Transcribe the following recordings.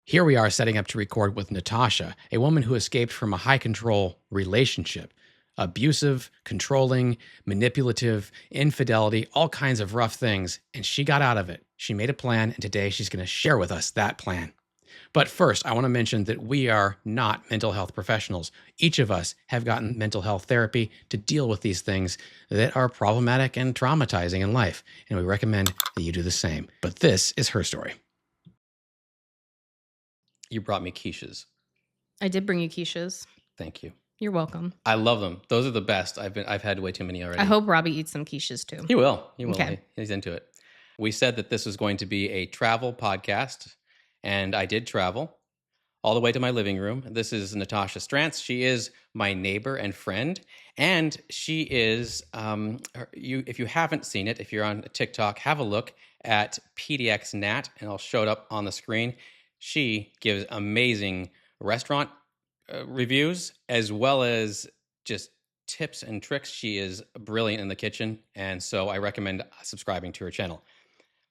Here we are setting up to record with Natasha, a woman who escaped from a high control relationship. Abusive, controlling, manipulative, infidelity, all kinds of rough things. And she got out of it. She made a plan, and today she's going to share with us that plan. But first, I want to mention that we are not mental health professionals. Each of us have gotten mental health therapy to deal with these things that are problematic and traumatizing in life. And we recommend that you do the same. But this is her story. You brought me quiches. I did bring you quiches. Thank you. You're welcome. I love them. Those are the best. I've had way too many already. I hope Robbie eats some quiches too. He will. He will. Okay. He's into it. We said that this was going to be a travel podcast, and I did travel all the way to my living room. This is Natasha Strantz. She is my neighbor and friend, and she is, if you haven't seen it, if you're on TikTok, have a look at PDXNat, and I'll show it up on the screen. She gives amazing restaurant reviews as well as just tips and tricks. She is brilliant in the kitchen, and so I recommend subscribing to her channel.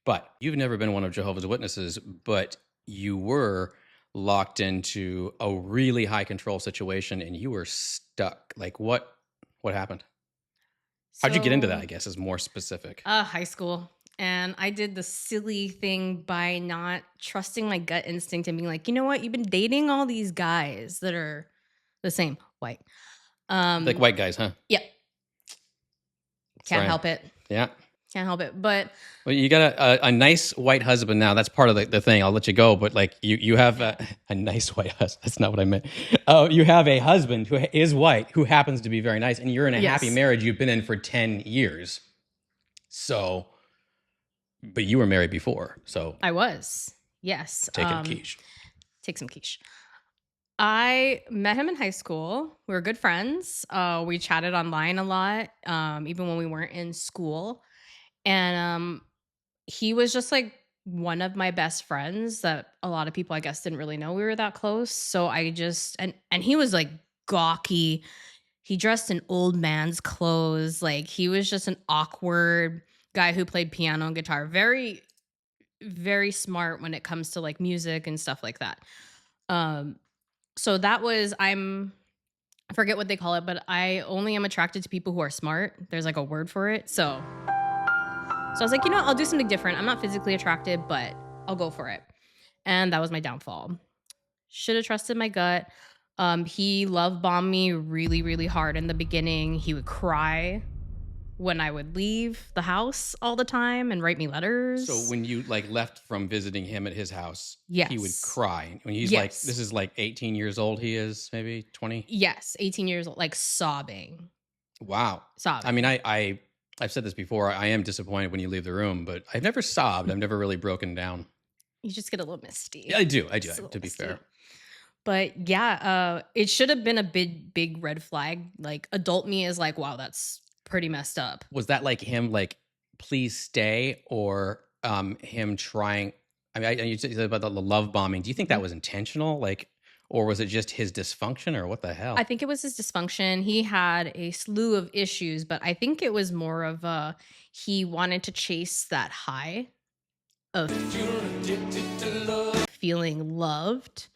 But you've never been one of Jehovah's Witnesses, but you were locked into a really high control situation and you were stuck. Like what happened? How'd you get into that, I guess, is more specific. High school. And I did the silly thing by not trusting my gut instinct and being like, you know what? You've been dating all these guys that are the same, white. Like white guys, huh? Yeah. Can't help it. Yeah. Can't help it. But well, you got a nice white husband now. That's part of the thing. I'll let you go. But like you have a nice white husband. That's not what I meant. You have a husband who is white, who happens to be very nice. And you're in a happy marriage you've been in for 10 years. So... But you were married before, so... I was, yes. Take a quiche. Take some quiche. I met him in high school. We were good friends. We chatted online a lot, even when we weren't in school. And he was just like one of my best friends that a lot of people, I guess, didn't really know we were that close. So I just... And he was like gawky. He dressed in old man's clothes. Like he was just an awkward... guy who played piano and guitar. Very, very smart when it comes to like music and stuff like that. So that was, I forget what they call it, but I only am attracted to people who are smart. There's like a word for it. So I was like, you know what? I'll do something different. I'm not physically attracted, but I'll go for it. And that was my downfall. Should have trusted my gut. He love bombed me really, really hard in the beginning. He would cry when I would leave the house all the time and write me letters. So when you like left from visiting him at his house, yes, he would cry. When he's like, this is like 18 years old, he is maybe 20? Yes, 18 years old, like sobbing. Wow. Sobbing. I mean, I've said this before, I am disappointed when you leave the room, but I've never sobbed. I've never really broken down. You just get a little misty. Yeah, I do, to be fair. But yeah, it should have been a big red flag. Like adult me is like, wow, that's pretty messed up. Was that like him like, please stay, or him trying? I mean, you said about the love bombing. Do you think that was intentional? Like, or was it just his dysfunction, or what the hell? I think it was his dysfunction. He had a slew of issues, but I think it was more of he wanted to chase that high of feeling loved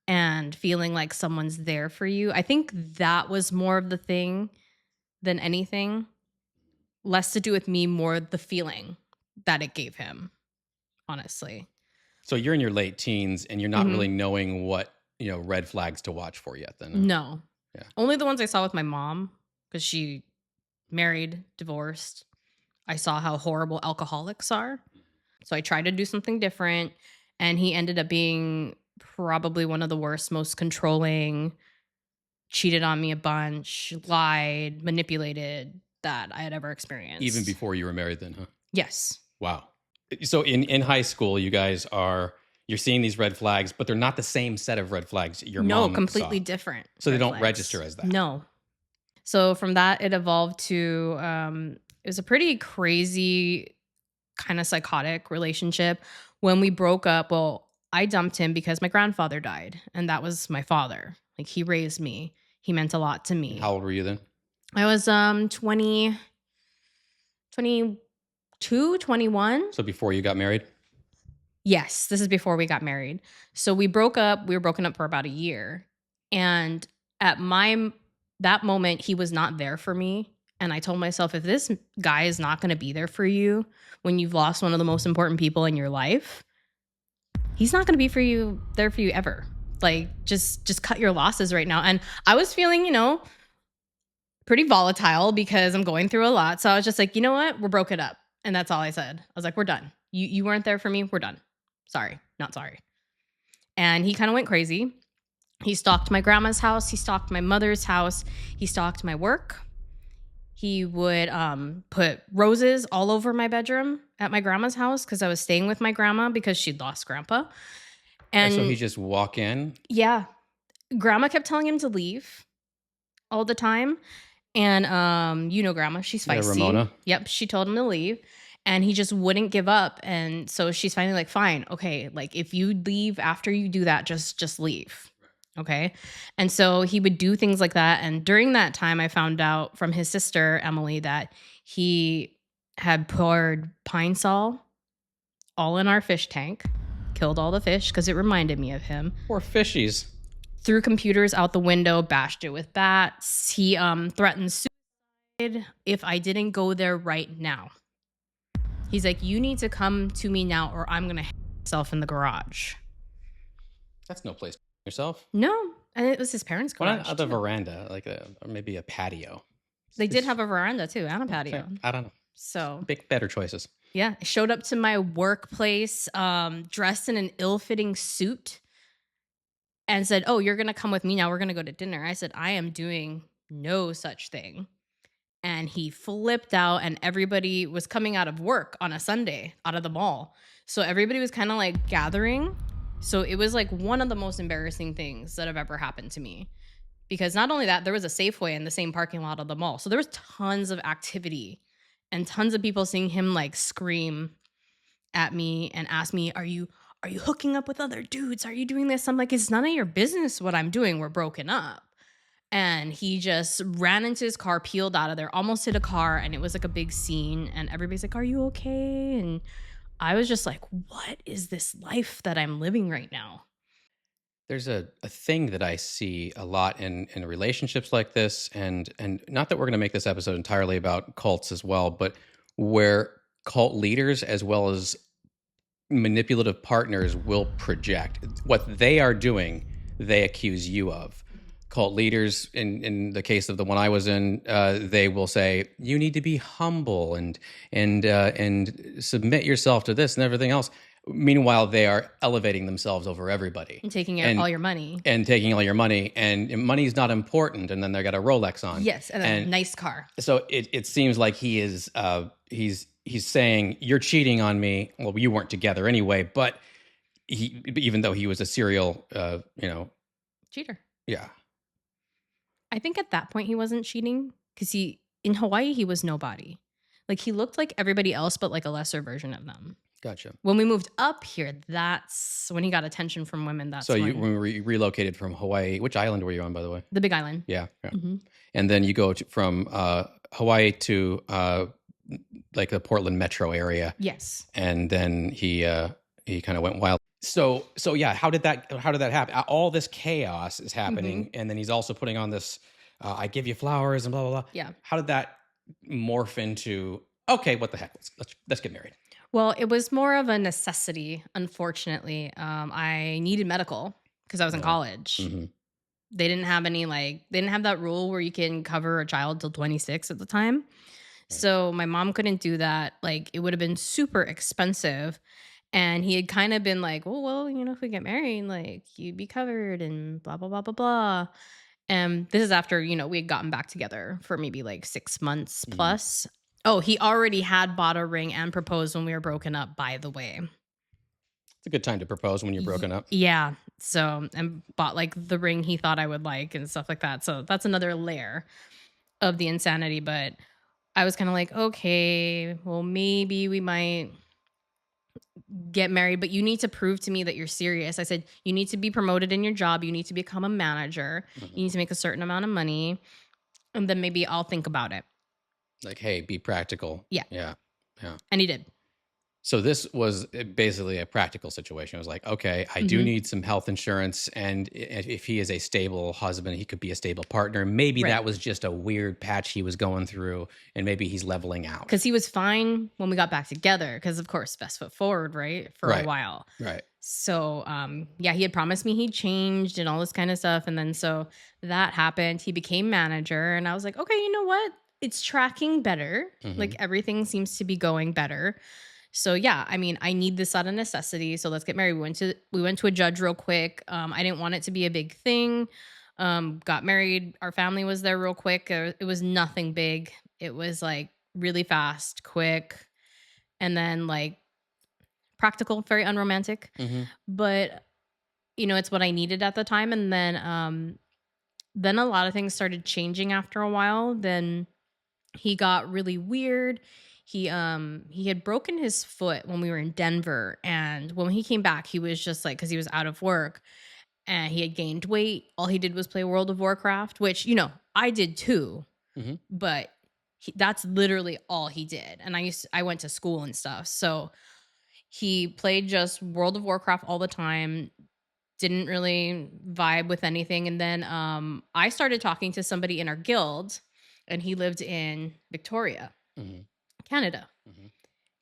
and feeling like someone's there for you. I think that was more of the thing than anything. Less to do with me, more the feeling that it gave him, honestly. So you're in your late teens and you're not really knowing what, red flags to watch for yet then? No. Yeah. Only the ones I saw with my mom, because she married, divorced. I saw how horrible alcoholics are. So I tried to do something different, and he ended up being probably one of the worst, most controlling, cheated on me a bunch, lied, manipulated that I had ever experienced. Even before you were married then, huh? Yes. Wow. So in high school, you guys you're seeing these red flags, but they're not the same set of red flags your mom saw. Completely different. So they don't register as that. No. So from that, it evolved to, it was a pretty crazy kind of psychotic relationship. When we broke up, well, I dumped him because my grandfather died, and that was my father. Like he raised me. He meant a lot to me. How old were you then? I was 22, 21. So before you got married? Yes, this is before we got married. So we broke up. We were broken up for about a year. And at that moment, he was not there for me. And I told myself, if this guy is not going to be there for you when you've lost one of the most important people in your life, he's not going to be there for you ever. Like just cut your losses right now. And I was feeling, pretty volatile because I'm going through a lot. So I was just like, you know what? We're broken up. And that's all I said. I was like, we're done. You weren't there for me. We're done. Sorry, not sorry. And he kind of went crazy. He stalked my grandma's house. He stalked my mother's house. He stalked my work. He would put roses all over my bedroom at my grandma's house because I was staying with my grandma because she'd lost grandpa. And so he And just walk in? yeah, grandma kept telling him to leave all the time. And grandma, she's Yeah, feisty. Ramona. Yep, she told him to leave. And he just wouldn't give up. And so she's finally like, fine, okay, like if you leave after you do that, just leave. Okay. And so he would do things like that. And during that time, I found out from his sister, Emily, that he had poured Pine Sol all in our fish tank, killed all the fish because it reminded me of him. Poor fishies. Threw computers out the window, bashed it with bats. He threatened suicide if I didn't go there right now. He's like, you need to come to me now or I'm going to hang myself in the garage. That's no place for yourself. No. And it was his parents' Why garage. not at the veranda, like or maybe a patio? They did have a veranda too and a patio. I don't know. So Better choices. yeah, I showed up to my workplace dressed in an ill-fitting suit and said, oh, you're going to come with me now. We're going to go to dinner. I said, I am doing no such thing. And he flipped out and everybody was coming out of work on a Sunday out of the mall. So everybody was kind of like gathering. So it was like one of the most embarrassing things that have ever happened to me. Because not only that, there was a Safeway in the same parking lot of the mall. So there was tons of activity and tons of people seeing him like scream at me and ask me, are you hooking up with other dudes? Are you doing this? I'm like, it's none of your business what I'm doing. We're broken up. And he just ran into his car, peeled out of there, almost hit a car. And it was like a big scene. And everybody's like, are you okay? And I was just like, what is this life that I'm living right now? There's a thing that I see a lot in relationships like this, and not that we're going to make this episode entirely about cults as well, but where cult leaders as well as manipulative partners will project what they are doing. They accuse you of. Cult leaders, in the case of the one I was in, they will say you need to be humble and submit yourself to this and everything else. Meanwhile, they are elevating themselves over everybody And taking all your money. and taking all your money, and money's not important. And then they got a Rolex on. Yes, and a nice car. So it seems like he is he's saying you're cheating on me. Well, you weren't together anyway, but even though he was a serial, Cheater. yeah. I think at that point he wasn't cheating because in Hawaii, he was nobody. Like he looked like everybody else, but like a lesser version of them. Gotcha. When we moved up here, that's when he got attention from women. That's so when when we relocated from Hawaii, which island were you on, by the way? the Big Island. Yeah. Mm-hmm. And then you go from Hawaii to like the Portland metro area. Yes. And then he kind of went wild. So yeah, how did that happen? All this chaos is happening, and then he's also putting on this I give you flowers and blah blah blah. Yeah. How did that morph into okay, what the heck? Let's get married. Well, it was more of a necessity, unfortunately. I needed medical because I was in college. Mm-hmm. They didn't have that rule where you can cover a child till 26 at the time. Right. So my mom couldn't do that. Like it would have been super expensive. And he had kind of been like, oh, well, if we get married, like you'd be covered and blah, blah, blah, blah, blah. And this is after, we had gotten back together for maybe like 6 months plus. Oh, he already had bought a ring and proposed when we were broken up, by the way. It's a good time to propose when you're broken up. Yeah. So, and bought like the ring he thought I would like and stuff like that. So that's another layer of the insanity. But I was kind of like, okay, well, maybe we might get married, but you need to prove to me that you're serious. I said, you need to be promoted in your job. You need to become a manager. Mm-hmm. You need to make a certain amount of money. And then maybe I'll think about it. Like, hey, be practical. Yeah. Yeah. And he did. So this was basically a practical situation. It was like, okay, I do Mhm. need some health insurance, and if he is a stable husband, he could be a stable partner. Maybe Right. that was just a weird patch he was going through, and maybe he's leveling out. Because he was fine when we got back together. Because of course, best foot forward, right, for a Right. while. Right. So, yeah, he had promised me he'd changed and all this kind of stuff, and then so that happened. He became manager, and I was like, "Okay, you know what? It's tracking better. Like, Hmm. everything seems to be going better." So, yeah, I mean, I need this out of necessity, so let's get married. We went to a judge real quick. I didn't want it to be a big thing. Got married. Our family was there real quick. It was nothing big. It was, like, really fast, quick, and then, like, practical, very unromantic. Hmm. But, it's what I needed at the time, and then a lot of things started changing after a while. Then he got really weird. He had broken his foot when we were in Denver, and when he came back, he was just like, cuz he was out of work and he had gained weight. All he did was play World of Warcraft, which, I did too, Hmm. but that's literally all he did. And I went to school and stuff. So he played just World of Warcraft all the time, didn't really vibe with anything. And then I started talking to somebody in our guild, and he lived in Victoria, Hmm. Canada. Hmm.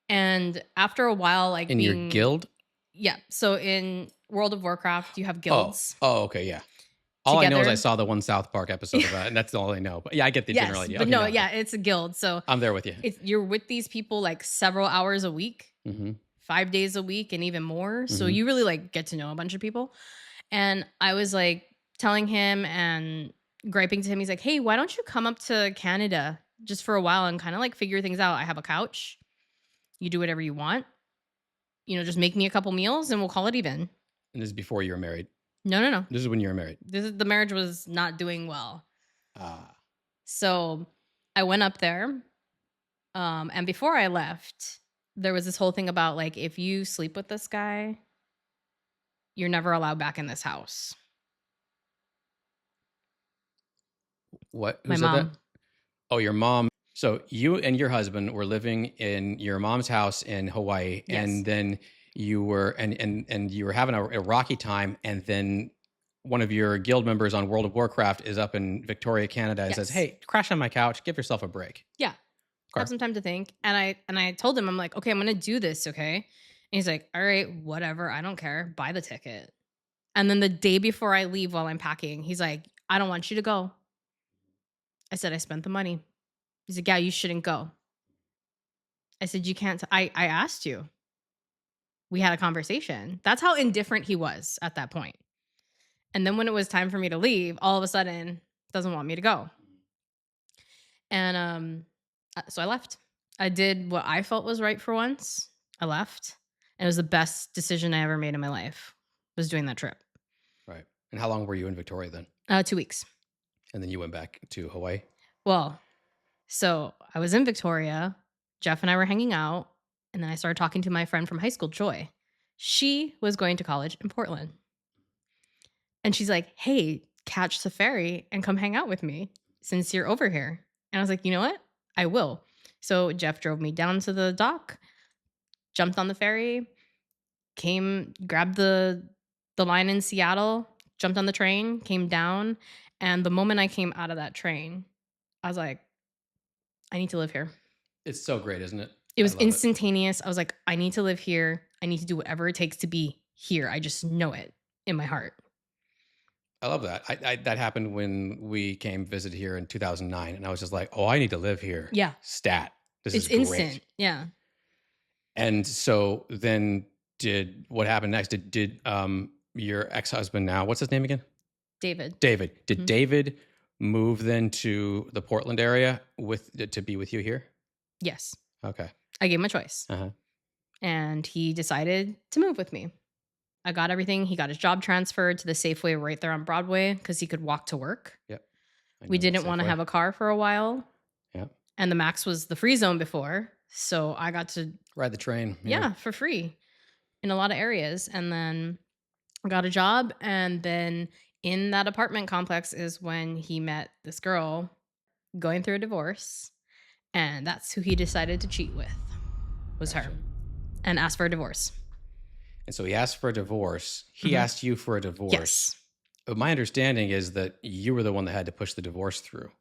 And after a while, like In your being, guild? yeah. So in World of Warcraft, you have Oh. guilds Oh. Okay. Yeah. All I know is I together. saw the one South Park episode of that, and that's all I know. But yeah, I get the general Yes, idea. but Okay. no, No. yeah, it's a guild. So I'm there with you. you're with these people like several hours a week, Hmm. 5 days a week, and even more. So Hmm. you really like get to know a bunch of people. And I was like telling him and griping to him. He's like, "Hey, why don't you come up to Canada just for a while and kind of like figure things out? I have a couch. You do whatever you want. Just make me a couple meals and we'll call it even." And this is before you were married. No, no, no. This is when you were married. The marriage was not doing well. Ah. So I went up there. And before I left, there was this whole thing about like, if you sleep with this guy, you're never allowed back in this house. What? Who My said that? mom. Oh, your mom. So you and your husband were living in your mom's house in Hawaii, Yes. and then and you were having a rocky time, and then one of your guild members on World of Warcraft is up in Victoria, Canada, and says, Yes. "Hey, crash on my couch. Give yourself a break." Yeah. Have Okay. some time to think. And I told him, I'm like, "Okay, I'm gonna do this, okay?" And he's like, "All right, whatever. I don't care. Buy the ticket." And then the day before I leave while I'm packing, he's like, "I don't want you to go." I said, "I spent the money." He's like, "Yeah, you shouldn't go." I said, "You can't. I asked you. We had a conversation." That's how indifferent he was at that point. And then when it was time for me to leave, all of a sudden doesn't want me to go. And so I left. I did what I felt was right for once. I left. And it was the best decision I ever made in my life, was doing that trip. Right. And how long were you in Victoria then? 2 weeks. And then you went back to Hawaii. Well, so I was in Victoria. Jeff and I were hanging out. And then I started talking to my friend from high school, Joy. She was going to college in Portland. And she's like, "Hey, catch the ferry and come hang out with me since you're over here." And I was like, "You know what? I will." So Jeff drove me down to the dock, jumped on the ferry, grabbed the line in Seattle, jumped on the train, came down. And the moment I came out of that train, I was like, "I need to live here." It's so great, isn't it? It I was love it. instantaneous. I was like, "I need to live here. I need to do whatever it takes to be here." I just know it in my heart. I love that. That happened when we came visit here in 2009, and I was just like, "Oh, I need to live here." Yeah. Stat. This is It's great. instant. Yeah. And so then did what happened next? Did your ex-husband now, what's his name again? David. David. Did Mhm. David move then to the Portland area to be with you here? Yes. Okay. I gave him a choice, Uh-huh. and he decided to move with me. I got everything. He got his job transferred to the Safeway right there on Broadway because he could walk to work. Yep. I We know that didn't want to Safeway. have a car for a while, Yep. and the max was the free zone before. So I got to, Ride the train. yeah, for free in a lot of areas. And then I got a job. And then in that apartment complex is when he met this girl going through a divorce. And that's who he decided to cheat with, was her. Gotcha. and asked for a divorce. And so he asked for a divorce. He Mhm. asked you for a divorce. Yes. But my understanding is that you were the one that had to push the divorce through.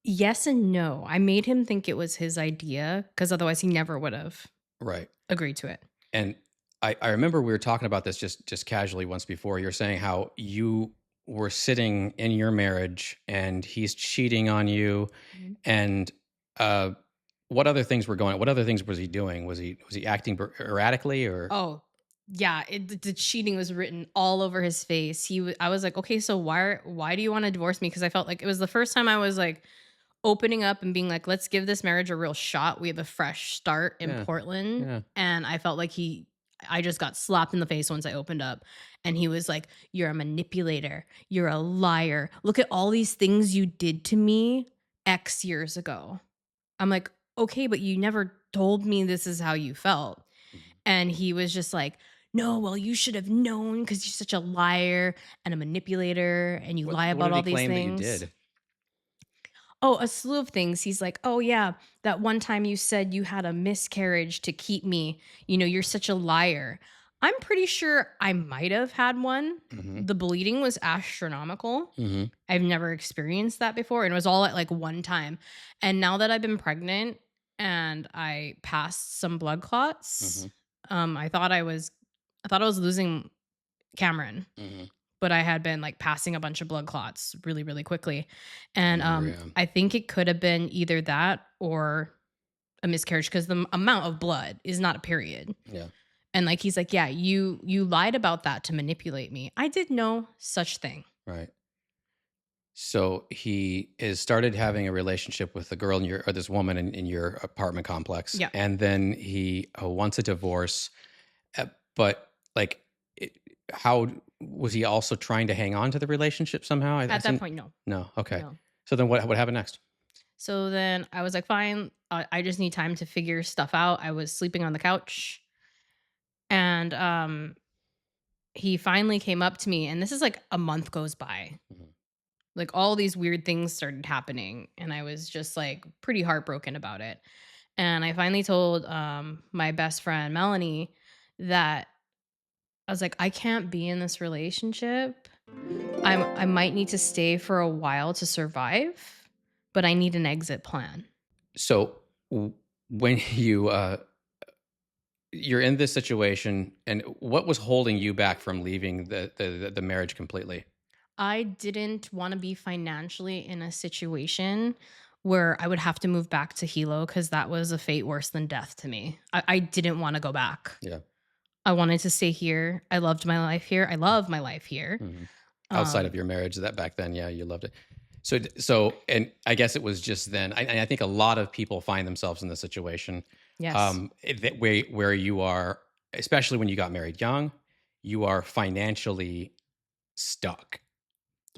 Yes and no. I made him think it was his idea because otherwise he never would have Right. agreed to it. And I remember we were talking about this just casually once before. You're saying how you were sitting in your marriage and he's cheating on you. Mhm. And uh, what other things were going? What other things was he doing? Was he acting erratically or? Oh, yeah, the cheating was written all over his face. I was like, "Okay, so why do you wanna divorce me?" Because I felt like it was the first time I was, like, opening up and being like, "Let's give this marriage a real shot. We have a fresh start in Yeah, Portland." yeah. And I felt like I just got slapped in the face once I opened up, and he was like, "You're a manipulator. You're a liar. Look at all these things you did to me X years ago." I'm like, "Okay, but you never told me this is how you felt." Mhm. And he was just like, "No, well, you should have known because you're such a liar and a manipulator and you lie What about did he all these claim that you things." did? Oh, a slew of things. He's like, "Oh, yeah, that one time you said you had a miscarriage to keep me. You know, you're such a liar." I'm pretty sure I might have had one. Hmm. The bleeding was astronomical. Hmm. I've never experienced that before, and it was all at like one time. And now that I've been pregnant and I passed some blood Hmm. clots, I thought I was losing Cameron, Hmm. but I had been like passing a bunch of blood clots really, really quickly. And Oh yeah. I think it could have been either that or a miscarriage because the amount of blood is not a period. Yeah. And like he's like, "Yeah, you lied about that to manipulate me. I did no such thing." Right. So he is started having a relationship with the girl in or this woman in your apartment complex, Yeah. and then he wants a divorce. But like, it, how was he also trying to hang on to the relationship somehow? I At that seem point, no. no. Okay. No. So then what happened next? So then I was like, "Fine, I just need time to figure stuff out." I was sleeping on the couch, and he finally came up to me, and this is like a month goes by. Mhm. Like all these weird things started happening, and I was just like pretty heartbroken about it. And I finally told my best friend Melanie that I was like, "I can't be in this relationship. I might need to stay for a while to survive, but I need an exit plan." So when you're in this situation, and what was holding you back from leaving the marriage completely? I didn't want to be financially in a situation where I would have to move back to Hilo because that was a fate worse than death to me. I didn't want to go back. Yeah. I wanted to stay here. I loved my life here. I love my life here. Mhm. Outside of Um, your marriage, that back then, yeah, you loved it. So, and I guess it was just then. I think a lot of people find themselves in this situation, yes. that way where you are, especially when you got married young, you are financially stuck,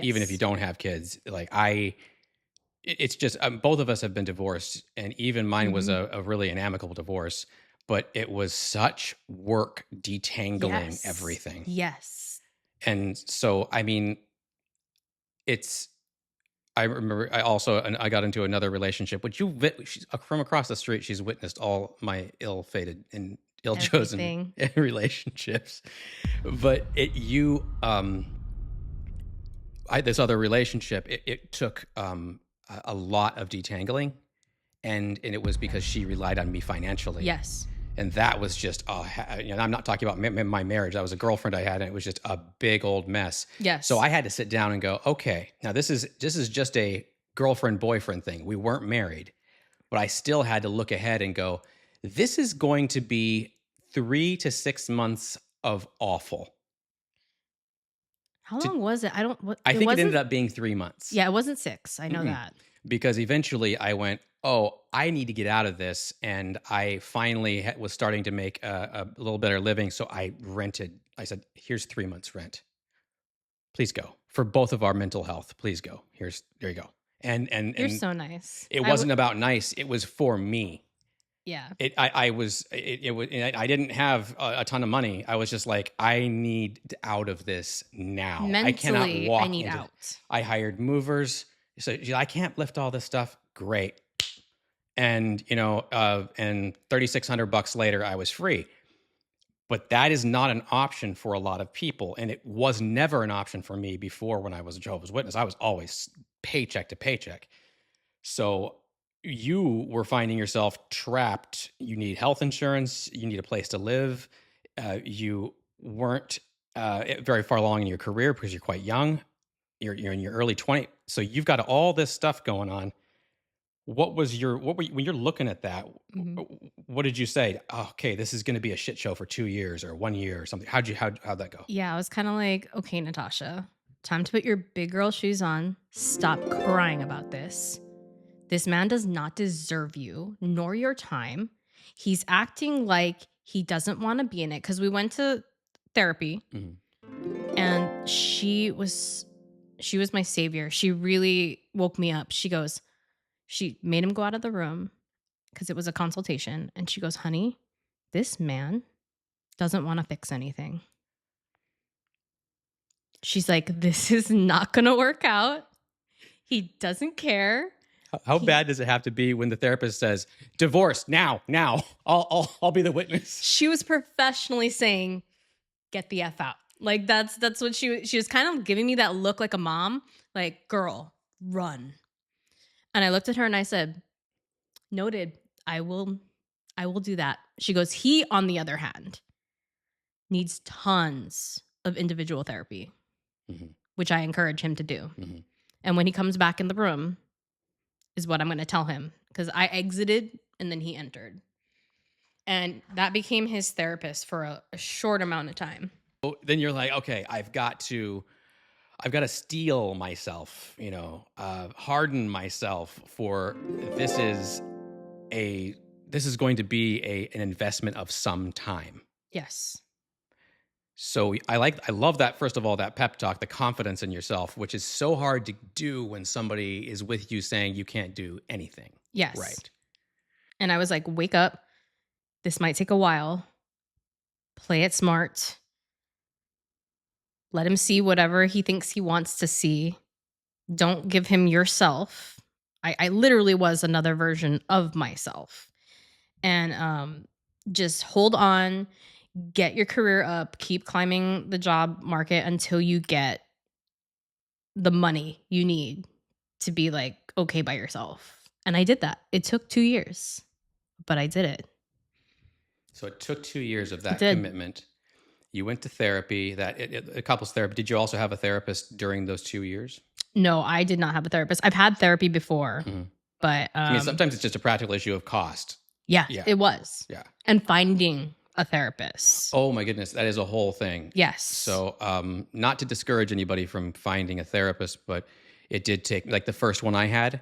even if you Yes. don't have kids. Like it's just both of us have been divorced, and even mine was Mhm. a really an amicable divorce, but it was such work detangling Yes. everything, Yes. and so I mean, it's I remember I also and I got into another relationship, which she's from across the street. She's witnessed all my ill-fated and ill-chosen Everything. relationships. But this other relationship, it took a lot of detangling, and it was because she relied on me financially, Yes. and that was just I'm not talking about my marriage. That was a girlfriend I had, and it was just a big old mess. So Yes. I had to sit down and go, okay, now this is just a girlfriend boyfriend thing. We weren't married, but I still had to look ahead and go, this is going to be 3 to 6 months of awful. How To, long was it? I don't what I it think it ended wasn't up being 3 months. yeah, it wasn't 6. I know Mm-mm. that. Because eventually I went, oh, I need to get out of this. And I finally was starting to make a little better living. So I rented, I said, here's 3 months rent. Please go for both of our mental health. Please go. There you go. You're And so nice. it wasn't about nice. It was for me. Yeah. I was, it was, I didn't have a ton of money. I was just like, I need out of this now. I cannot Mentally, I walk need into, out. I hired movers. So I can't lift all this stuff. Great. and and $3,600 later, I was free. But that is not an option for a lot of people, and it was never an option for me before. When I was a Jehovah's Witness, I was always paycheck to paycheck. So you were finding yourself trapped. You need health insurance. You need a place to live. You weren't very far along in your career because you're quite young. You're in your early 20s. So you've got all this stuff going on. When you're looking at that, Mhm. what did you say? Oh, okay, this is going to be a shit show for 2 years or 1 year or something. How'd that go? Yeah, I was kind of like, okay, Natasha, time to put your big girl shoes on. Stop crying about this. This man does not deserve you nor your time. He's acting like he doesn't want to be in it because we went to therapy Mhm. and she was my savior. She really woke me up. She made him go out of the room because it was a consultation. And she goes, honey, this man doesn't want to fix anything. She's like, this is not going to work out. He doesn't care. How bad does it have to be when the therapist says, "Divorce now, now"? I'll be the witness. She was professionally saying, get the F out. Like that's what she was kind of giving me that look like a mom, like, girl, run. And I looked at her and I said, noted, I will do that. She goes, he, on the other hand, needs tons of individual therapy, Mhm. which I encourage him to do. Mhm. And when he comes back in the room is what I'm going to tell him, because I exited and then he entered. And that became his therapist for a short amount of time. Then you're like, okay, I've got to steel myself, harden myself for this is this is going to be an investment of some time. Yes. So I love that, first of all, that pep talk, the confidence in yourself, which is so hard to do when somebody is with you saying you can't do anything. Yes. Right. And I was like, wake up. This might take a while. Play it smart. Let him see whatever he thinks he wants to see. Don't give him yourself. I literally was another version of myself. And just hold on, get your career up, keep climbing the job market until you get the money you need to be like okay by yourself. And I did that. It took 2 years, but I did it. So it took 2 years of It that did. commitment. You went to therapy, a couples therapy. Did you also have a therapist during those 2 years? No, I did not have a therapist. I've had therapy before, Mhm. but I mean, sometimes it's just a practical issue of cost. yeah, Yeah. it was. Yeah. And finding a therapist. Oh my goodness, that is a whole thing. Yes. So, not to discourage anybody from finding a therapist, but it did take, like, the first one I had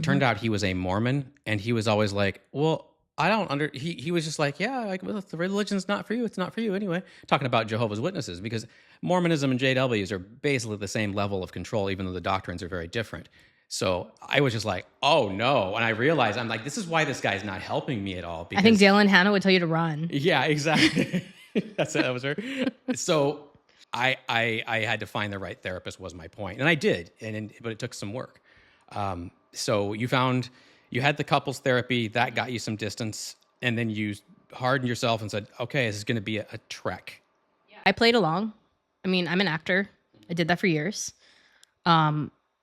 turned out he was a Mormon, and he was always like, well, I don't he was just like, yeah, like, well, if the religion's not for you, it's not for you anyway. Talking about Jehovah's Witnesses, because Mormonism and JWs are basically the same level of control, even though the doctrines are very different. So I was just like, oh no. And I realized, I'm like, this is why this guy's not helping me at all. I think Because Dale and Hannah would tell you to run. yeah, exactly. That was her. So I had to find the right therapist, was my point, and I did, but it took some work. So you had the couples therapy that got you some distance, and then you hardened yourself and said, okay, this is going to be a trek. I played along. I mean, I'm an actor. I did that for years.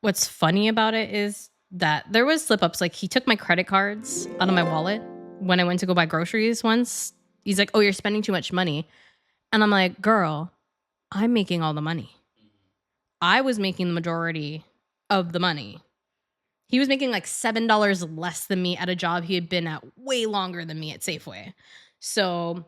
What's funny about it is that there was slip ups. Like, he took my credit cards out of my wallet when I went to go buy groceries once. He's like, oh, you're spending too much money. And I'm like, girl, I'm making all the money. I was making the majority of the money. He was making like $7 less than me at a job he had been at way longer than me at Safeway. So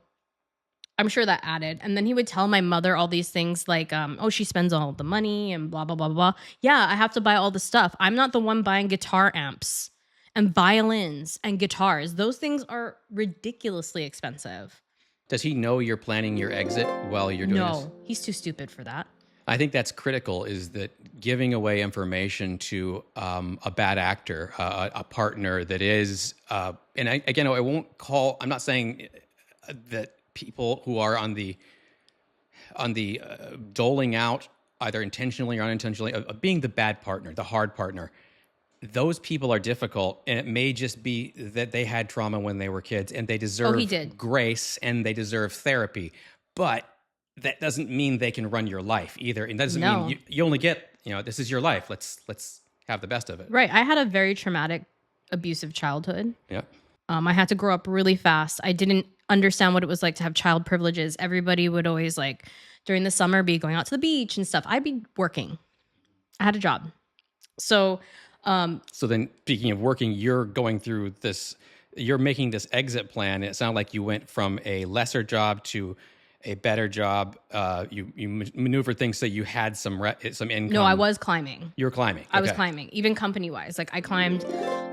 I'm sure that added. And then he would tell my mother all these things like, oh, she spends all the money and blah, blah, blah, blah. Yeah, I have to buy all the stuff. I'm not the one buying guitar amps and violins and guitars. Those things are ridiculously expensive. Does he know you're planning your exit while you're doing this? No, he's too stupid for that. I think that's critical, is that giving away information to a bad actor, a partner that is, again, I'm not saying that people who are on the doling out, either intentionally or unintentionally, of being the bad partner, the hard partner, those people are difficult, and it may just be that they had trauma when they were kids and they Oh, he deserve did. grace and they deserve therapy. But that doesn't mean they can run your life either. And that doesn't mean No. you only get, this is your life. Let's have the best of it. Right. I had a very traumatic, abusive childhood. Yeah. I had to grow up really fast. I didn't understand what it was like to have child privileges. Everybody would always like during the summer be going out to the beach and stuff. I'd be working. I had a job. So then speaking of working, you're going through this, you're making this exit plan. It sounded like you went from a lesser job to a better job. You maneuvered things so you had some income. no, I was climbing. You were climbing. I was Okay. climbing, even company wise. Like I climbed,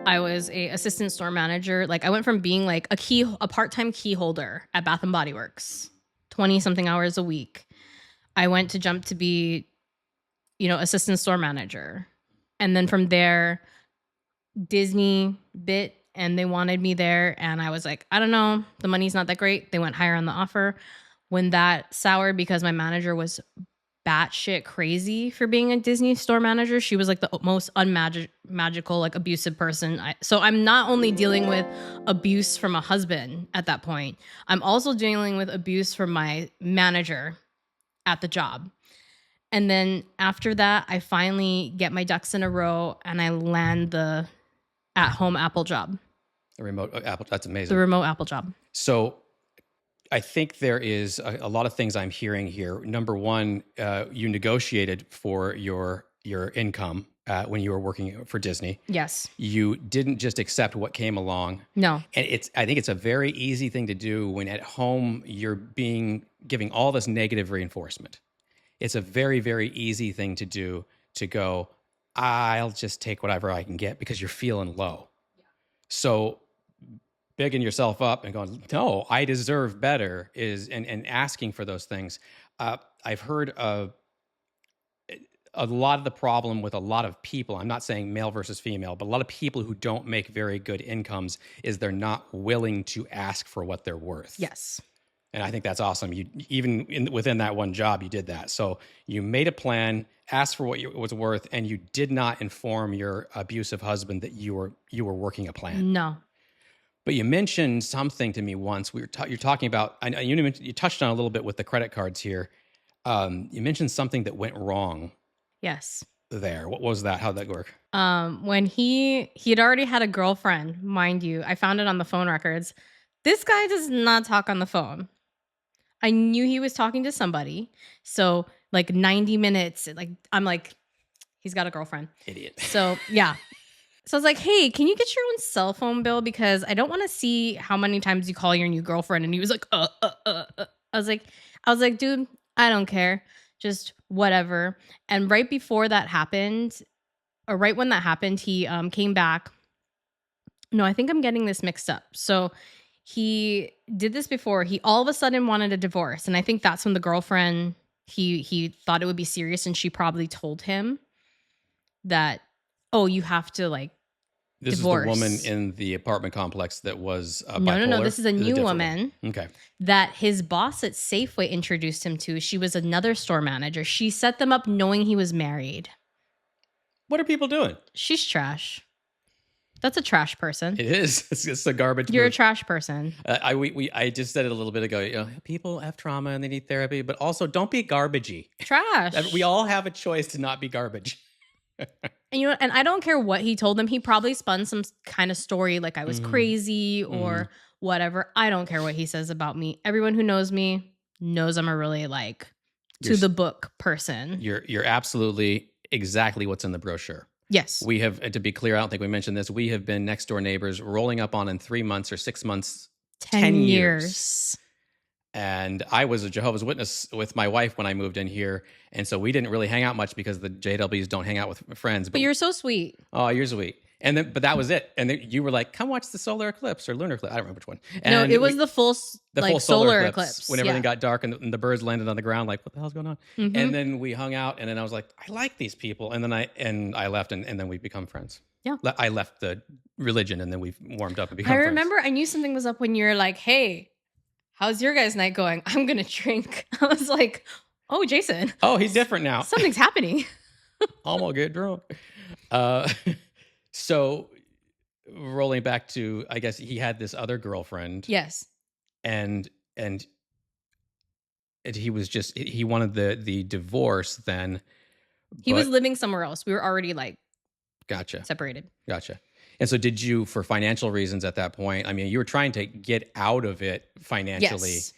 I was a assistant store manager. Like I went from being like a part-time key holder at Bath and Body Works, 20 something hours a week. I went to jump to be, assistant store manager. And then from there, Disney bit and they wanted me there. And I was like, I don't know, the money's not that great. They went higher on the offer. When that soured because my manager was batshit crazy for being a Disney store manager. She was like the most magical, like abusive person. So I'm not only dealing with abuse from a husband at that point, I'm also dealing with abuse from my manager at the job. And then after that, I finally get my ducks in a row and I land the at-home Apple job. The remote Apple. That's amazing. The remote Apple job. So I think there is a lot of things I'm hearing here. Number one, you negotiated for your income when you were working for Disney. Yes. You didn't just accept what came along. No. And I think it's a very easy thing to do when at home you're giving all this negative reinforcement. It's a very, very easy thing to do to go, I'll just take whatever I can get because you're feeling low. Yeah. So bigging yourself up and going, no, I deserve better and asking for those things. I've heard a lot of the problem with a lot of people, I'm not saying male versus female, but a lot of people who don't make very good incomes is they're not willing to ask for what they're worth. Yes. And I think that's awesome. You within that one job, you did that. So you made a plan, asked for what it was worth, and you did not inform your abusive husband that you were working a plan. No. But you mentioned something to me once. You're talking about. You touched on a little bit with the credit cards here. You mentioned something that went wrong. Yes. There. What was that? How'd that work? When he'd already had a girlfriend, mind you. I found it on the phone records. This guy does not talk on the phone. I knew he was talking to somebody. So like 90 minutes, I'm like, he's got a girlfriend. Idiot. So yeah. So I was like, hey, can you get your own cell phone bill? Because I don't want to see how many times you call your new girlfriend. And he was like, I was like, dude, I don't care. Just whatever. And right before that happened, or right when that happened, he came back. No, I think I'm getting this mixed up. So he did this before. He all of a sudden wanted a divorce. And I think that's when the girlfriend, he thought it would be serious. And she probably told him that, oh, you have to This divorce. is the woman in the apartment complex that was bipolar? No. This is a new different woman. Okay. That his boss at Safeway introduced him to. She was another store manager. She set them up knowing he was married. What are people doing? She's trash. That's a trash person. It is. It's a garbage. You're move. a trash person. I just said it a little bit ago. People have trauma and they need therapy, but also don't be garbagey. Trash. We all have a choice to not be garbage. And I don't care what he told them. He probably spun some kind of story like I was crazy or whatever. I don't care what he says about me. Everyone who knows me knows I'm a really to the book person. You're absolutely exactly what's in the brochure. Yes. We have, to be clear, I don't think we mentioned this. We have been next door neighbors rolling up on in 3 months or 6 months, 10 years. And I was a Jehovah's Witness with my wife when I moved in here. And so we didn't really hang out much because the JWs don't hang out with friends. But you're so sweet. Oh, you're sweet. But that was it. And then you were like, come watch the solar eclipse or lunar eclipse. I don't remember which one. And no, it was the full solar eclipse. When everything got dark and the birds landed on the ground, like, what the hell's going on? Mm-hmm. And then we hung out, and then I was like, I like these people. And then I left, and then we become friends. Yeah. I left the religion, and then we warmed up and become friends. I remember I knew something was up when you were like, hey, how's your guys' night going? I'm going to drink. I was like, oh, Jason. Oh, he's different now. Something's happening. I'm going to get drunk. So rolling back to, I guess he had this other girlfriend, Yes. and and he was just he wanted the divorce then, He was but living somewhere else. We were already, like, gotcha. separated. Gotcha. And so did you, for financial reasons at that point, I mean, you were trying to get out of it financially, Yes.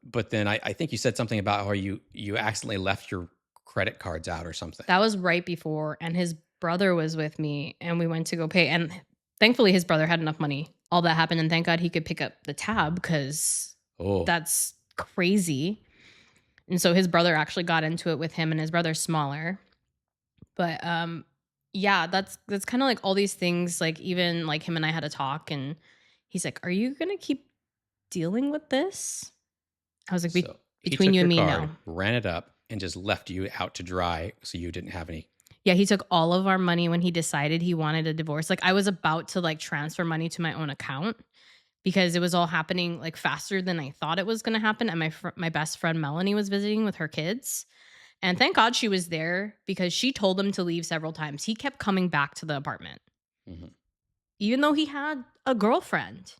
but then I think you said something about how you accidentally left your credit cards out or something. That was right before, and his brother was with me, and we went to go pay, and thankfully, his brother had enough money. All that happened, and thank God he could pick up the tab because Oh, that's crazy. And so his brother actually got into it with him, and his brother's smaller. But, yeah, that's kinda like all these things, like, even, like, him and I had a talk, and he's like, "Are you gonna keep dealing with this?" I was like, so he between took you your and me, card, no." ran it up, and just left you out to dry so you didn't have any. Yeah, he took all of our money when he decided he wanted a divorce. Like, I was about to, like, transfer money to my own account because it was all happening, like, faster than I thought it was gonna happen, and my best friend Melanie was visiting with her kids, and thank God she was there because she told him to leave several times. He kept coming back to the apartment, Mhm. even though he had a girlfriend.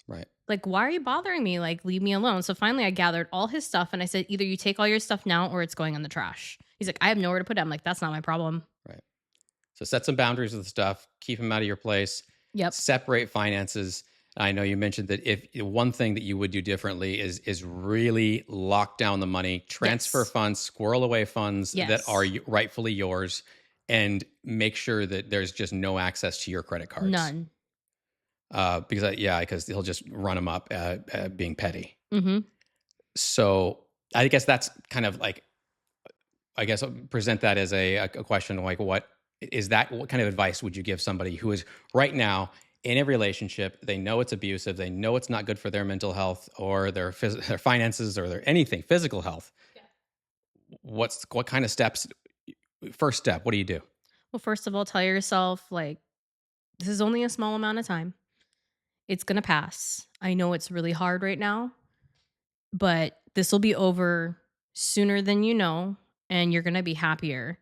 Right. Like, "Why are you bothering me? Like, leave me alone." So finally, I gathered all his stuff, and I said, "Either you take all your stuff now or it's going in the trash." He's like, "I have nowhere to put it." I'm like, "That's not my problem." Right. So set some boundaries with the stuff, keep him out of your place, Yep. separate finances. I know you mentioned that if one thing that you would do differently is really lock down the money, transfer Yes. funds, squirrel away funds that are Yes. rightfully yours, and make sure that there's just no access to your credit cards. None. Because yeah, because he'll just run them up being petty. Mhm. So I guess that's kind of like, I guess I'll present that as a question like, what is that? What kind of advice would you give somebody who is right now in a relationship? They know it's abusive. They know it's not good for their mental health or their finances or their anything, physical health. What kind of steps? First step, what do you do? Well, first of all, tell yourself, like, this is only a small amount of time. It's gonna pass. I know it's really hard right now, but this will be over sooner than you know, and you're gonna be happier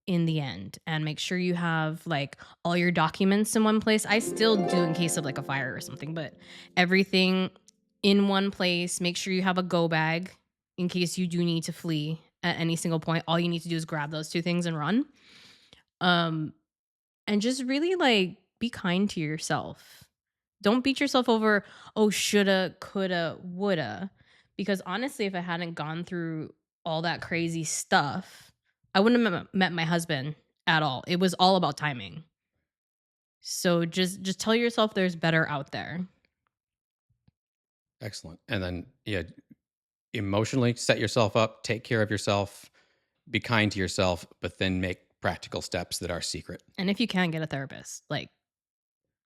in the end. And make sure you have, like, all your documents in one place. I still do in case of, like, a fire or something, but everything in one place. Make sure you have a go bag in case you do need to flee at any single point. All you need to do is grab those 2 things and run. Um, and just really, like, be kind to yourself. Don't beat yourself over, "Oh, shoulda, coulda, woulda," because honestly, if I hadn't gone through all that crazy stuff, I wouldn't have met my husband at all. It was all about timing. So just tell yourself there's better out there. Excellent. And then yeah, emotionally set yourself up, take care of yourself, be kind to yourself, but then make practical steps that are secret. And if you can, get a therapist. Like,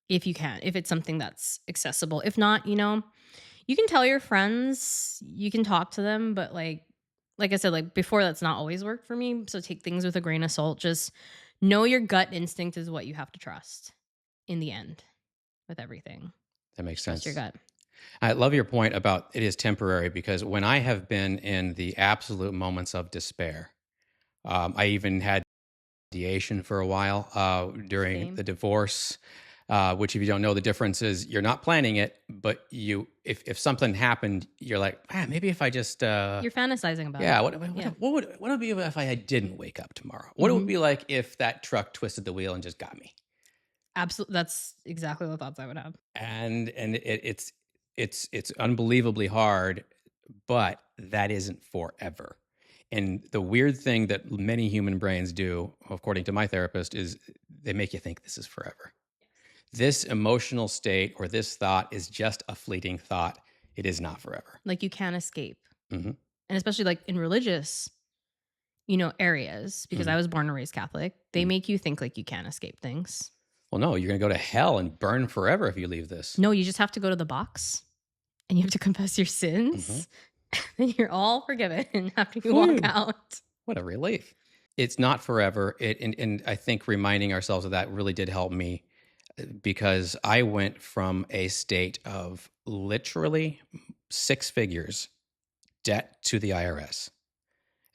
if you can, if it's something that's accessible. If not, you can tell your friends, you can talk to them, but like I said, like before, that's not always worked for me. So take things with a grain of salt. Just know your gut instinct is what you have to trust in the end with everything. That makes Trust your sense. gut. I love your point about it is temporary because when I have been in the absolute moments of despair, I even had ideation for a while during Same. the divorce. Which, if you don't know, the difference is you're not planning it, but if something happened, you're like, maybe if I just, You're fantasizing about yeah, it. what Yeah. what would it be if I didn't wake up tomorrow? What would it Hmm. be like if that truck twisted the wheel and just got me? Absolutely. That's exactly the thoughts I would have. And it's unbelievably hard, but that isn't forever. And the weird thing that many human brains do, according to my therapist, is they make you think this is forever. This emotional state or this thought is just a fleeting thought. It is not forever. Like, you can't escape. Hmm. And especially like in religious, areas, because Hmm. I was born and raised Catholic, they Hmm. make you think like you can't escape things. Well, no, you're going to go to hell and burn forever if you leave this. No, you just have to go to the box and you have to confess your Hmm. sins. And you're all forgiven after you walk Whew, out. what a relief. It's not forever. And I think reminding ourselves of that really did help me because I went from a state of literally six figures debt to the IRS.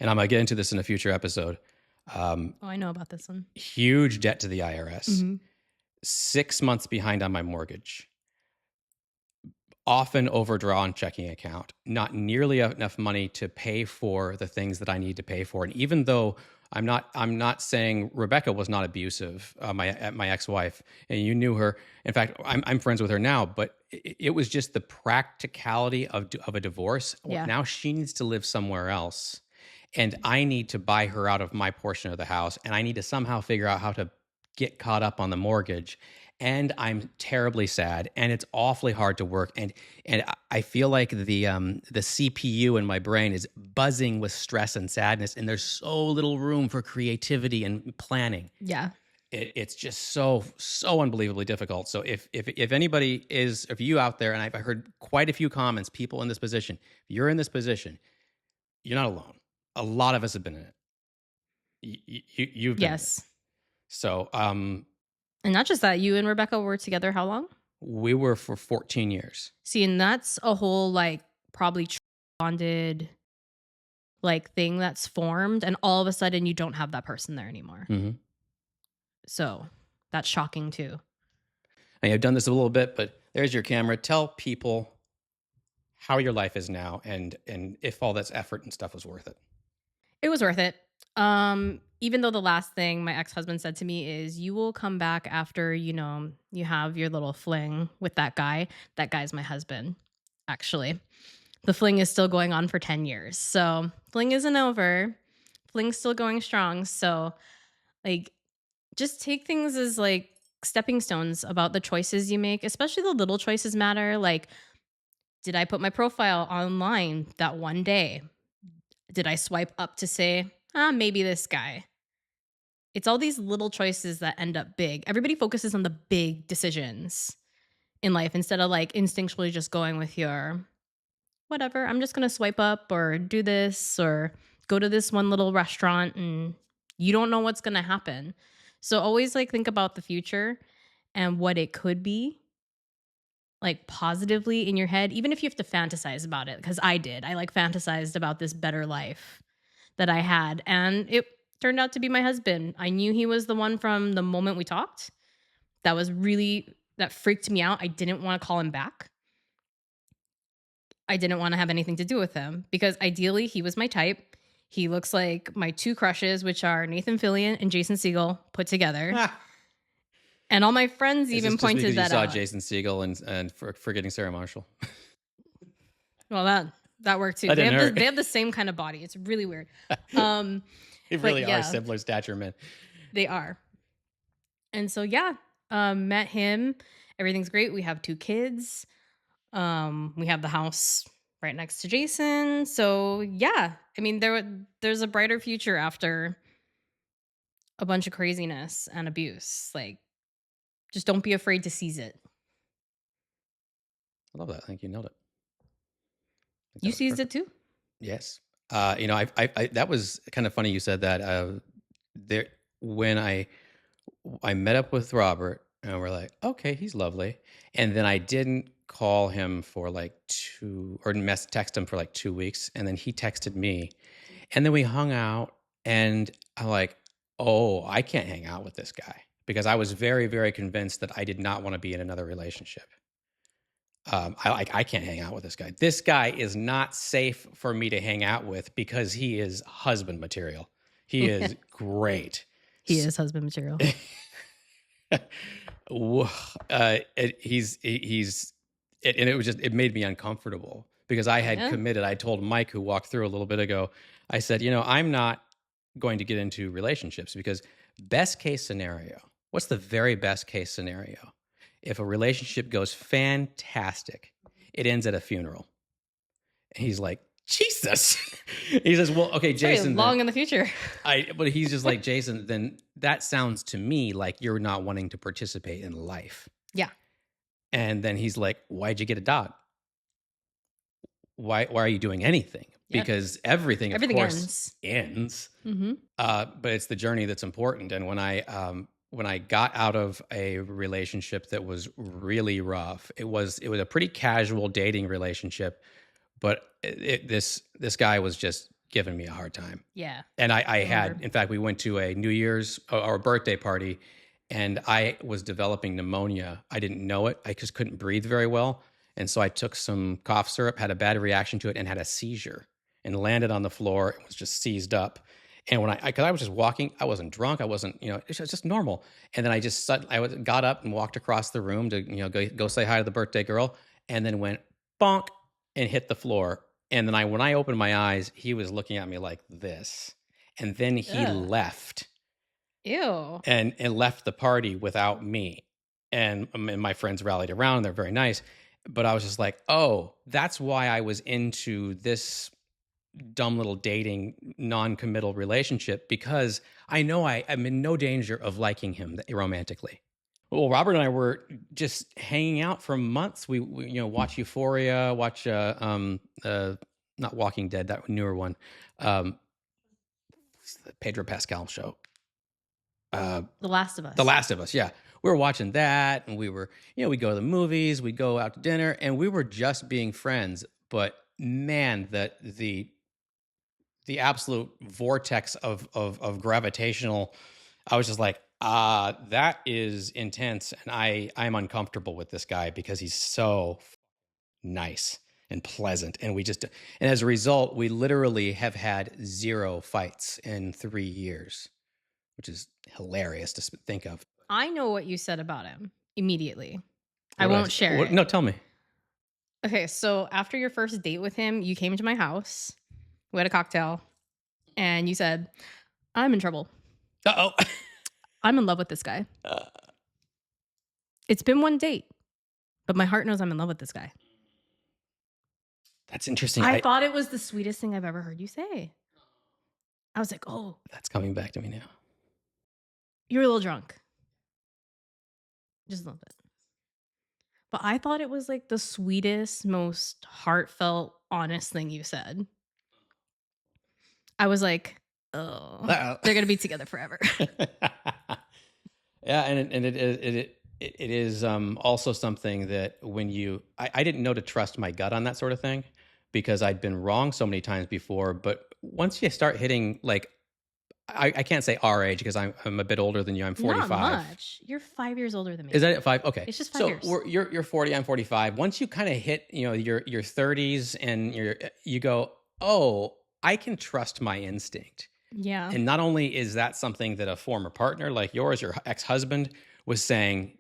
And I'm going to get into this in a future episode. Oh, I know about this one. Huge debt to the IRS, Mhm. 6 months behind on my mortgage, often overdrawn checking account, not nearly enough money to pay for the things that I need to pay for. And even though I'm not saying Rebecca was not abusive, my ex-wife, and you knew her. In fact, I'm friends with her now, but it was just the practicality of a divorce. Yeah. Now she needs to live somewhere else, and I need to buy her out of my portion of the house, and I need to somehow figure out how to get caught up on the mortgage. And I'm terribly sad, and it's awfully hard to work. And I feel like the CPU in my brain is buzzing with stress and sadness, and there's so little room for creativity and planning. Yeah. It's just so unbelievably difficult. So if anybody is, if you out there, and I've heard quite a few comments, people in this position, if you're in this position, you're not alone. A lot of us have been in it. You've been in it. Yes. So And not just that, you and Rebecca were together how long? we were for 14 years. See, and that's a whole like probably bonded like thing that's formed, and all of a sudden you don't have that person there anymore. Mm-hmm. So that's shocking too. I've done this a little bit, but there's your camera. Tell people how your life is now, and if all this effort and stuff was worth it. It was worth it. Even though the last thing my ex-husband said to me is you will come back after, you have your little fling with that guy. That guy's my husband, actually. The fling is still going on for 10 years. So fling isn't over. Fling's still going strong. So like just take things as like stepping stones about the choices you make, especially the little choices matter. Like, did I put my profile online that one day? Did I swipe up to say, maybe this guy? It's all these little choices that end up big. Everybody focuses on the big decisions in life instead of like instinctually just going with your whatever. I'm just going to swipe up or do this or go to this one little restaurant, and you don't know what's going to happen. So always like think about the future and what it could be, like positively in your head, even if you have to fantasize about it. Cause I did. I like fantasized about this better life that I had. And it turned out to be my husband. I knew he was the one from the moment we talked. That freaked me out. I didn't want to call him back. I didn't want to have anything to do with him because ideally he was my type. He looks like my two crushes, which are Nathan Fillion and Jason Segel put together. And all my friends Is even this just pointed because that you saw out. Jason Segel and forgetting Sarah Marshall. Well, that worked too. That didn't hurt. They have the same kind of body. It's really weird. They really yeah. are similar stature men. They are. And so met him. Everything's great. We have 2 kids. We have the house right next to Jason. So I mean there's a brighter future after a bunch of craziness and abuse. Like just don't be afraid to seize it. I love that. I think you nailed it. You seized it too? Yes. I that was kind of funny you said that. There when I met up with Robert and we're like, okay, he's lovely. And then I didn't call him for like text him for like 2 weeks. And then he texted me. And then we hung out and I'm like, oh, I can't hang out with this guy because I was very, very convinced that I did not want to be in another relationship. I can't hang out with this guy. This guy is not safe for me to hang out with because he is husband material. He is great. He is husband material. It made me uncomfortable because I had committed. I told Mike, who walked through a little bit ago, I said, I'm not going to get into relationships because best case scenario, what's the very best case scenario? If a relationship goes fantastic, it ends at a funeral. And he's like, Jesus. He says, well, okay, Jason. Long in the future. But he's just like, Jason, then that sounds to me like you're not wanting to participate in life. Yeah. And then he's like, why'd you get a dog? Why are you doing anything? Yeah. Because everything of course, ends. Mm-hmm. But it's the journey that's important. And when I got out of a relationship that was really rough, it was a pretty casual dating relationship, but this guy was just giving me a hard time. Yeah. And I I had, remember. in fact, we went to a New Year's or birthday party, and I was developing pneumonia. I didn't know it. I just couldn't breathe very well. And so I took some cough syrup, had a bad reaction to it, and had a seizure and landed on the floor and was just seized up. And when because I was just walking, I wasn't drunk. I wasn't, it was just normal. And then got up and walked across the room to, go say hi to the birthday girl, and then went bonk and hit the floor. And then when I opened my eyes, he was looking at me like this. And then he Ugh. left Ew. and left the party without me. And my friends rallied around. They're very nice. But I was just like, oh, that's why I was into this dumb little dating non-committal relationship, because I know I'm in no danger of liking him romantically. Well, Robert and I were just hanging out for months. We watch Euphoria, watch not Walking Dead, that newer one, um, the Pedro Pascal show, The Last of Us. The Last of Us. Yeah, we were watching that, and we were, we'd go to the movies, we'd go out to dinner, and we were just being friends. But man, the absolute vortex of gravitational, I was just like, that is intense, and I'm uncomfortable with this guy because he's so nice and pleasant, and as a result, we literally have had 0 fights in 3 years, which is hilarious to think of. I know what you said about him immediately. I What did won't share it. No, tell me. Okay, so after your first date with him, you came to my house. We had a cocktail, and you said, "I'm in trouble. Uh-oh. I'm in love with this guy. It's been one date, but my heart knows I'm in love with this guy." That's interesting. I thought it was the sweetest thing I've ever heard you say. I was like, oh, That's coming back to me now. you're a little drunk. Just a little bit. But I thought it was like the sweetest, most heartfelt, honest thing you said. I was like, oh, Uh-oh. they're going to be together forever. Yeah, and it is also something that when I didn't know to trust my gut on that sort of thing, because I'd been wrong so many times before. But once you start hitting, like, I can't say our age because I'm a bit older than you. I'm 45. Not much. You're 5 years older than me. Is that at 5? Okay, It's just 5 so years. you're 40. I'm 45. Once you kind of hit your 30s and you go, oh, I can trust my instinct. Yeah. And not only is that something that a former partner like yours, your ex-husband, was saying,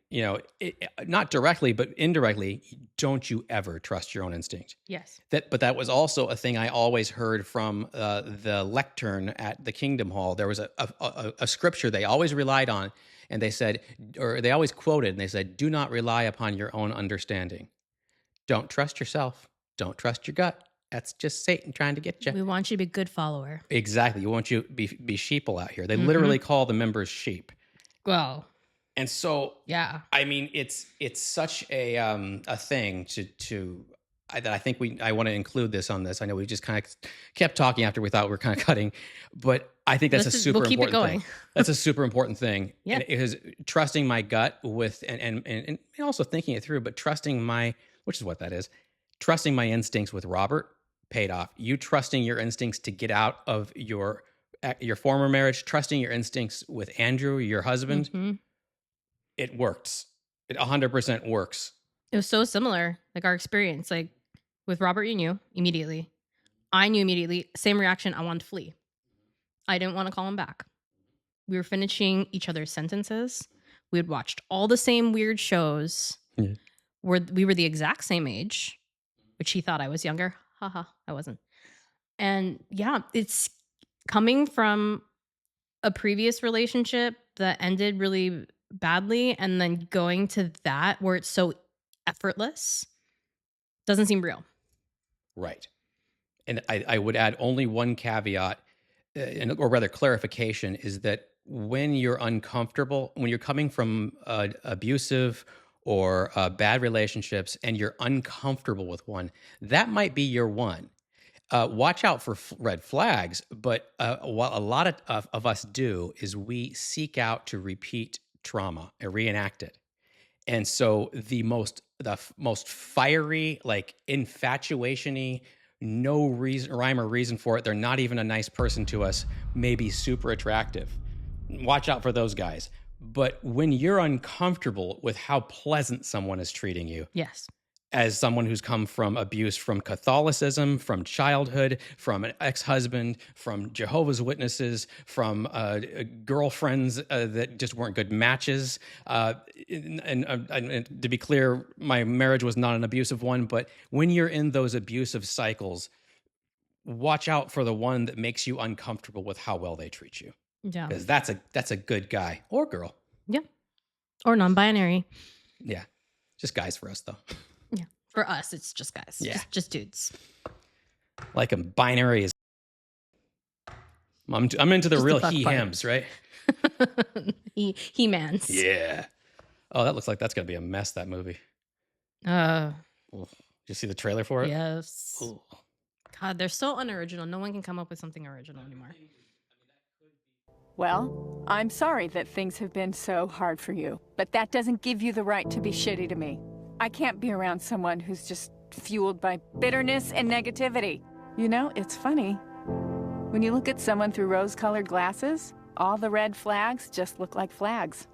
not directly, but indirectly, don't you ever trust your own instinct. Yes. But that was also a thing I always heard from the lectern at the Kingdom Hall. There was a scripture they always relied on, and they said, or they always quoted, and they said, do not rely upon your own understanding. Don't trust yourself. Don't trust your gut. That's just Satan trying to get you. We want you to be a good follower. Exactly. You want you to be sheeple out here. They literally call the members sheep. Well, and so, yeah. I mean, it's such a thing that I think I want to include this on this. I know we just kind of kept talking after we thought we were kind of cutting, but I think that's super we'll keep important it going. thing. That's a super important thing. Yeah. It is trusting my gut with, and also thinking it through, but which is what that is, trusting my instincts with Robert paid off. You trusting your instincts to get out of your former marriage, trusting your instincts with Andrew, your husband, it works. It 100% works. It was so similar, like our experience. Like with Robert, you knew immediately. I knew immediately. Same reaction. I wanted to flee. I didn't want to call him back. We were finishing each other's sentences. We had watched all the same weird shows. Yeah. We were the exact same age, which he thought I was younger. Haha, I wasn't. And yeah, it's coming from a previous relationship that ended really badly, and then going to that where it's so effortless doesn't seem real. Right. And I would add only one caveat, or rather clarification, is that when you're uncomfortable, when you're coming from abusive or bad relationships and you're uncomfortable with one, that might be your one. Watch out for red flags, but what a lot of us do is we seek out to repeat trauma and reenact it. And so the most fiery, like infatuation-y, no reason, rhyme or reason for it. They're not even a nice person to us, maybe super attractive. Watch out for those guys. But when you're uncomfortable with how pleasant someone is treating you, Yes. as someone who's come from abuse from Catholicism, from childhood, from an ex-husband, from Jehovah's Witnesses, from girlfriends that just weren't good matches. And to be clear, my marriage was not an abusive one, but when you're in those abusive cycles, watch out for the one that makes you uncomfortable with how well they treat you. Yeah. Because that's a good guy or girl. Yeah. Or non-binary. Yeah. Just guys for us, though. Yeah. For us, it's just guys. Yeah. Just dudes. Like a binary is. I'm into the Just real the fuck part. he-hams, right? He-mans. Yeah. Oh, that looks like that's going to be a mess, that movie. Uh, Did you see the trailer for it? yes. Ooh. God, they're so unoriginal. No one can come up with something original anymore. Well, I'm sorry that things have been so hard for you, but that doesn't give you the right to be shitty to me. I can't be around someone who's just fueled by bitterness and negativity. You know, it's funny. When you look at someone through rose-colored glasses, all the red flags just look like flags.